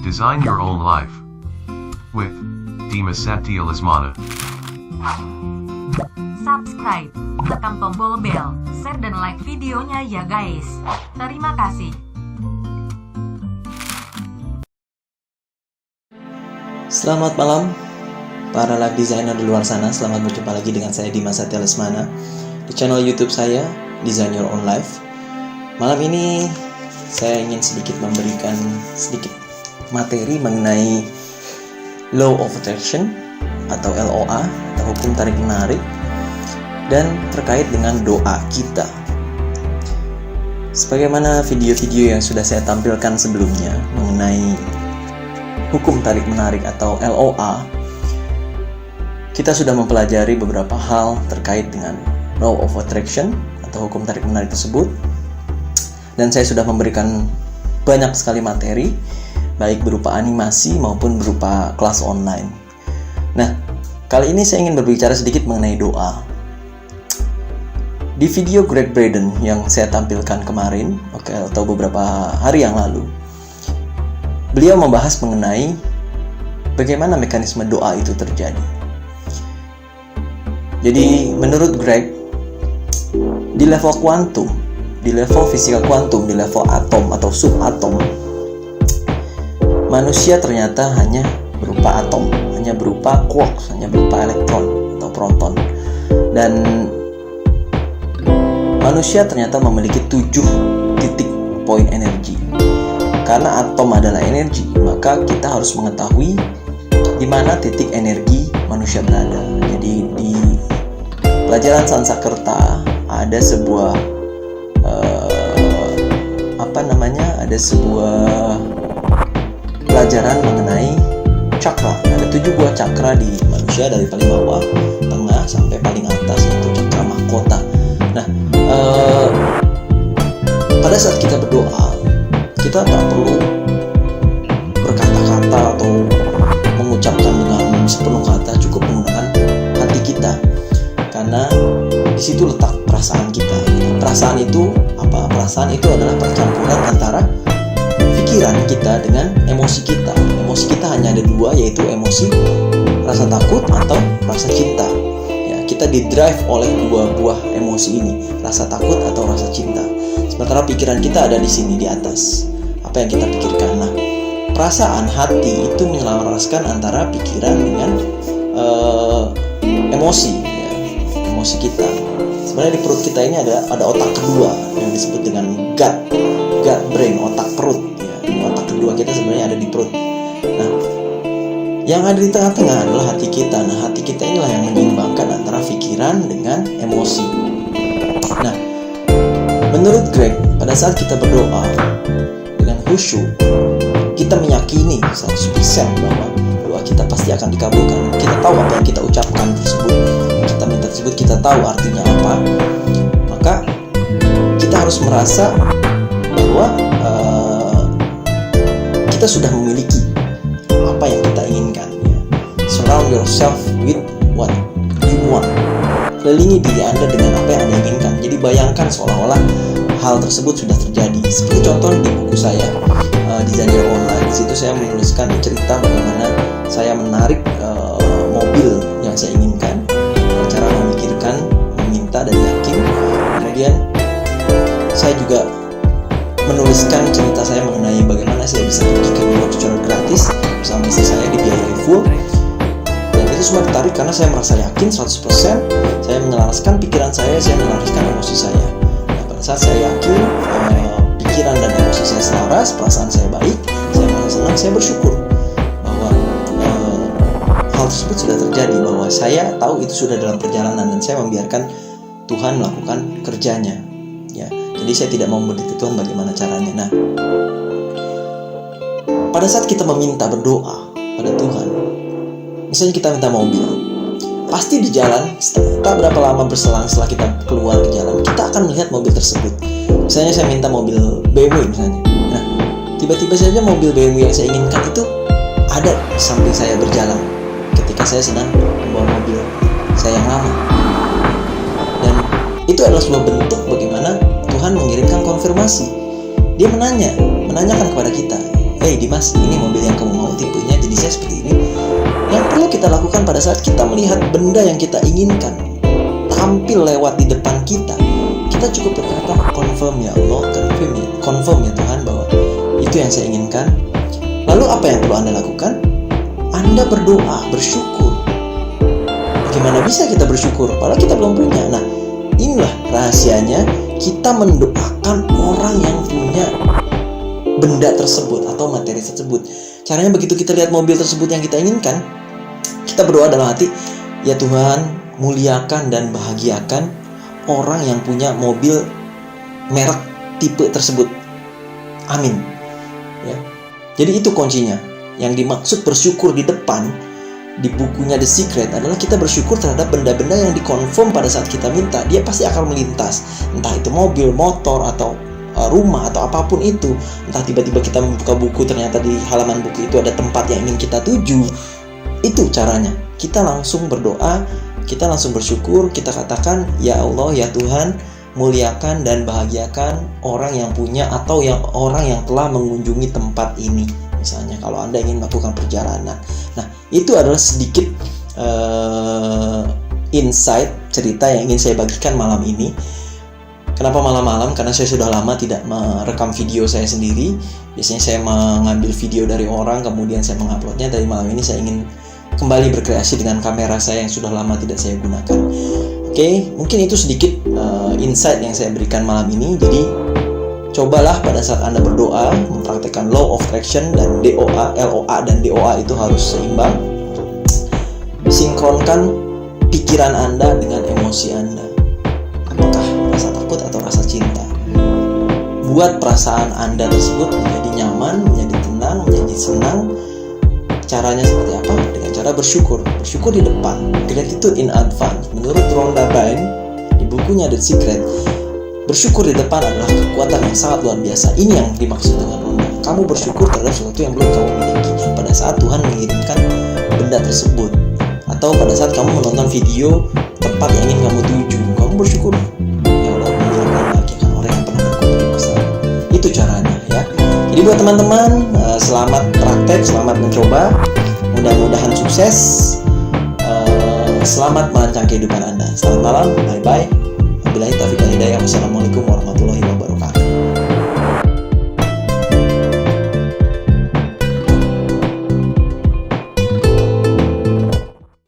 Design your own life with Dimas Satya Lesmana. Subscribe, tekan tombol bel, share dan like videonya ya guys. Terima kasih. Selamat malam para live designer di luar sana. Selamat berjumpa lagi dengan saya Dimas Satya Lesmana di channel YouTube saya Design Your Own Life. Malam ini saya ingin sedikit memberikan sedikit materi mengenai Law of Attraction atau LOA atau hukum tarik menarik, dan terkait dengan doa kita. Sebagaimana video-video yang sudah saya tampilkan sebelumnya mengenai hukum tarik menarik atau LOA, kita sudah mempelajari beberapa hal terkait dengan Law of Attraction atau hukum tarik menarik tersebut, dan saya sudah memberikan banyak sekali materi, baik berupa animasi maupun berupa kelas online. Nah, kali ini saya ingin berbicara sedikit mengenai doa. Di video Gregg Braden yang saya tampilkan kemarin, atau beberapa hari yang lalu, beliau membahas mengenai bagaimana mekanisme doa itu terjadi. Jadi, menurut Gregg, di level kuantum, di level fisika kuantum, di level atom atau subatom, manusia ternyata hanya berupa atom, hanya berupa quarks, hanya berupa elektron atau proton. Dan manusia ternyata memiliki 7 titik poin energi. Karena atom adalah energi, maka kita harus mengetahui di mana titik energi manusia berada. Jadi di pelajaran Sanskerta ada sebuah ada sebuah pelajaran mengenai cakra. Ada 7 buah cakra di manusia, dari paling bawah, tengah sampai paling atas, yaitu cakra mahkota. Nah, pada saat kita berdoa, kita tak perlu berkata-kata atau mengucapkan dengan sepenuh kata, cukup menggunakan hati kita, karena di situ letak perasaan kita. Perasaan itu apa? Perasaan itu adalah percampuran antara pikiran kita dengan emosi kita. Emosi kita hanya ada 2, yaitu emosi rasa takut atau rasa cinta. Ya, kita didrive oleh 2 buah emosi ini, rasa takut atau rasa cinta. Sementara pikiran kita ada di sini di atas. Apa yang kita pikirkan? Nah, perasaan hati itu menyelaraskan antara pikiran dengan emosi, ya, emosi kita. Sebenarnya di perut kita ini ada otak kedua yang disebut dengan gut brain, otak perut. Ya, ini otak kedua kita sebenarnya ada di perut. Nah, yang ada di tengah-tengah adalah hati kita. Nah, hati kita inilah yang menyeimbangkan antara pikiran dengan emosi. Nah, menurut Gregg, pada saat kita berdoa dengan khusyuk, kita meyakini 100% bahwa doa kita pasti akan dikabulkan. Kita tahu apa yang kita ucapkan tersebut, yang kita minta tersebut, kita tahu artinya apa. Maka kita harus merasa bahwa kita sudah memiliki apa yang kita inginkan. Ya. Surround yourself with what you want. Kelilingi diri Anda dengan apa yang Anda inginkan. Jadi bayangkan seolah-olah hal tersebut sudah terjadi. Seperti contoh di buku saya, Design Your Own Life. Di situ saya menuliskan cerita bagaimana saya menarik mobil yang saya inginkan, cara memikirkan, meminta dan yakin. Kemudian saya juga menuliskan cerita saya mengenai bagaimana saya bisa pergi ke New York secara gratis bersama istri saya, dibiayai full. Dan itu semua ditarik karena saya merasa yakin 100%. Saya menyelaraskan pikiran saya menyelaraskan emosi saya. Nah, pada saat saya yakin, pikiran dan emosi saya selaras, perasaan saya baik, saya merasa senang, saya bersyukur bahwa hal tersebut sudah terjadi, bahwa saya tahu itu sudah dalam perjalanan, dan saya membiarkan Tuhan melakukan kerjanya. Ya, jadi saya tidak mau mendikte Tuhan bagaimana caranya. Nah, pada saat kita meminta, berdoa pada Tuhan, misalnya kita minta mobil, pasti di jalan, tak berapa lama berselang setelah kita keluar ke jalan, kita akan melihat mobil tersebut. Misalnya saya minta mobil BMW misalnya. Nah, tiba-tiba saja mobil BMW yang saya inginkan itu ada di samping saya berjalan ketika saya sedang membawa mobil saya yang lama. Dan itu adalah sebuah bentuk bagaimana Tuhan mengirimkan konfirmasi. Dia menanyakan kepada kita, "Hey Dimas, ini mobil yang kamu mau, tipenya jadi saya seperti ini." Yang perlu kita lakukan pada saat kita melihat benda yang kita inginkan tampil lewat di depan kita cukup berkata, "Confirm ya Allah, confirm ya Tuhan bahwa itu yang saya inginkan." Lalu apa yang perlu Anda lakukan? Anda berdoa, bersyukur. Bagaimana bisa kita bersyukur padahal kita belum punya? Nah, inilah rahasianya kita mendoakan orang yang punya benda tersebut atau materi tersebut. Caranya begitu kita lihat mobil tersebut yang kita inginkan, kita berdoa dalam hati, "Ya Tuhan, muliakan dan bahagiakan orang yang punya mobil merek tipe tersebut. Amin." Ya. Jadi itu kuncinya. Yang dimaksud bersyukur di depan di bukunya The Secret adalah kita bersyukur terhadap benda-benda yang dikonfirm pada saat kita minta. Dia pasti akan melintas. Entah itu mobil, motor, atau rumah, atau apapun itu. Entah tiba-tiba kita membuka buku, ternyata di halaman buku itu ada tempat yang ingin kita tuju. Itu caranya. Kita langsung berdoa, kita langsung bersyukur, kita katakan, "Ya Allah, ya Tuhan, muliakan dan bahagiakan orang yang punya atau orang yang telah mengunjungi tempat ini." Misalnya kalau Anda ingin melakukan perjalanan. Nah, itu adalah sedikit insight cerita yang ingin saya bagikan malam ini. Kenapa malam-malam? Karena saya sudah lama tidak merekam video saya sendiri. Biasanya saya mengambil video dari orang, kemudian saya menguploadnya. Dari malam ini saya ingin kembali berkreasi dengan kamera saya yang sudah lama tidak saya gunakan. Oke, mungkin itu sedikit insight yang saya berikan malam ini. Jadi cobalah pada saat Anda berdoa mempraktekkan law of attraction dan DOA, LOA dan DOA itu harus seimbang. Sinkronkan pikiran Anda dengan emosi Anda. Apakah rasa takut atau rasa cinta? Buat perasaan Anda tersebut menjadi nyaman, menjadi tenang, menjadi senang. Caranya seperti apa? Dengan cara bersyukur. Bersyukur di depan. Gratitude in advance. Menurut Rhonda Byrne di bukunya The Secret, bersyukur di depan adalah kekuatan yang sangat luar biasa. Ini yang dimaksud dengan Rhonda. Kamu bersyukur terhadap sesuatu yang belum kamu miliki pada saat Tuhan mengirimkan benda tersebut, atau pada saat kamu menonton video tempat yang ingin kamu tuju. Kamu bersyukur, "Ya Allah, muliakan bahagiakan orang yang pernah berkunjung ke sana." Itu caranya, ya. Jadi buat teman-teman, selamat praktek, selamat mencoba. Mudah-mudahan sukses. Selamat merancang kehidupan Anda. Selamat malam, bye-bye. Wabillahi taufiq wal hidayah. Wassalamualaikum warahmatullahi wabarakatuh.